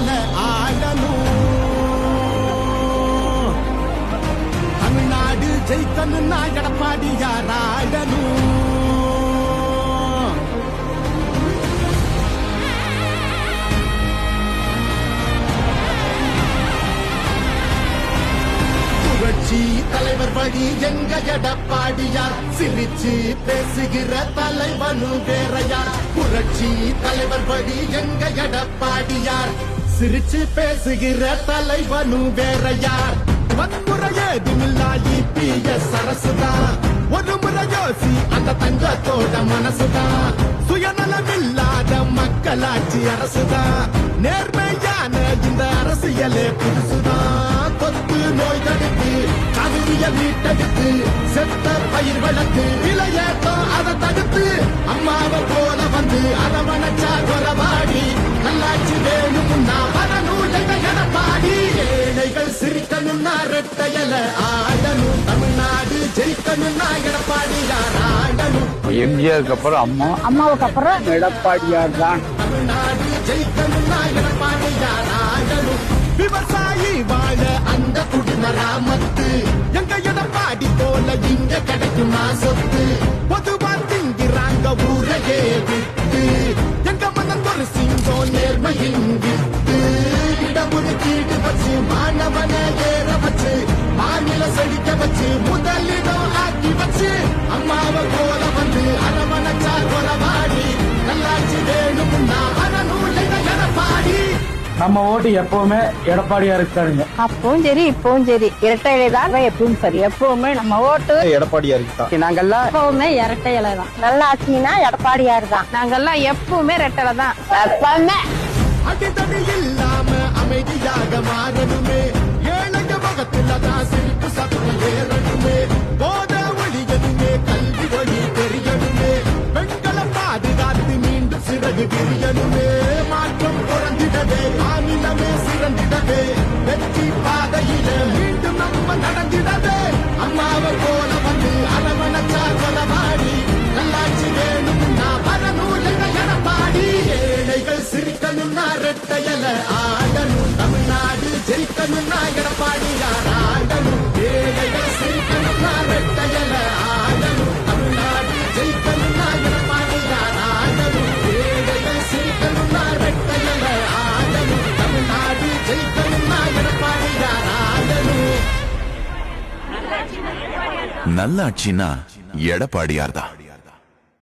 ரெட்டையல ஆடணும். தமிழ்நாடு ஜெயிக்கணும்னா எடப்பாடியார் ஆடணும். புரட்சி தலைவர் வழி எங்க எடப்பாடியார், சிரிச்சு பேசுகிற தலைவனு வேறையார். புரட்சி தலைவர் வழி எங்க எடப்பாடியார், சிரிச்சு பேசுகிற தலைவனு வேறையார். வன்முறை ஏதுமில்லா இபிஎஸ் அரசுதான், ஒரு முறை யோசி அந்த தங்கத்தோட மனசுதான். சுயநலமில்லாத மக்களாட்சி அரசுதான், நேர்மையான இந்த அரசியலே புதுசுதான். தொத்து நோய் தடுத்து கவிதைய மீட்டெடுத்து செத்த பயிர் வளர்த்து விலையேற்றம் அதை தடுத்து அம்மாவை போல வந்து அரவணைச்சா குறவாடி நல்லாட்சி வேணும்னா வரணும் எங்க எடப்பாடி. ஏழைகள் சிரிக்கணும்னா ரெட்டையல ஆடணும், தமிழ்நாடு ஜெயிக்கணும்னா எடப்பாடியார் ஆடணும். எம்ஜிஆருக்கு அப்புறம் அம்மா, அம்மாவுக்கு அப்புறம் எடப்பாடியார் தான். தமிழ்நாடு ஜெயிக்கணும்னா எடப்பாடியார் ஆடணும். விவசாயி வாழ அந்த குடிமராமத்து எங்க எடப்பாடி போல இங்க கிடைக்குமா சொத்து. பொதுவா திங்கிறாங்க ஊரையே விட்டு, எங்க மனம் ஒரு சிங்கம் நேர்மையின் விட்டு. இடஒதுக்கீடு வச்சு மாணவன ஏற வச்சு மாநில செழிக்க வச்சு முதலிடம் ஆக்கி வச்சு அம்மாவை போல வந்து அரவணைச்சா குறவாடி நல்லாட்சி வேணும்னா வரணும் எங்க எடப்பாடி. நம்ம ஓட்டு எப்பவுமே எடப்பாடியாருக்கு தானுங்க. அப்பவும் சரி இப்பவும் சரி இரட்டை இலை தான் எப்பவும் சரி. எப்பவுமே நம்ம ஓட்டு எடப்பாடியாருக்கு தான். நாங்கெல்லாம் எப்பவுமே இரட்டை இலை தான். நல்ல ஆட்சினா எடப்பாடியாரு தான். நாங்கெல்லாம் எப்பவுமே இரட்டை தான் எப்பவுமே. அடித்தடி இல்லாம அமைதியாக மாறணுமே, ஏழைங்க முகத்துல தான் சிரிப்பு சத்தம் ஏறணுமே. போத ஒழியணுமே, கல்வி ஒளி தெரியணுமே, பெண்களை பாதுகாத்து மீண்டும் சிறகு விரியணுமே. மாற்றம் பிறந்திடவே மாநிலமே சிறந்திடவே, வெற்றி பாதையில மீண்டும் நம்ம நடந்திடவே. அம்மாவை போல வந்து அரவணைச்சா கொலவாடி நல்லாட்சி வேணும்னா வரணும் எங்க எடப்பாடி. ஏழைகள் சிரிக்கணும்னா ரெட்டையல ஆடணும், தமிழ்நாடு ஜெயிக்கணும்னா எடப்பாடியார் ஆடணும். ஏழைகள் சிரிக்கணும்னா ரெட்டையல ஆடணும், தமிழ்நாடு ஜெயிக்கணும்னா எடப்பாடியார் ஆடணும். ஏழைகள் சிரிக்கணும்னா ரெட்டையல ஆடணும், தமிழ்நாடு ஜெயிக்கணும்னா எடப்பாடியார் ஆடணும். நல்லாட்சினா எடப்பாடியார் தான்.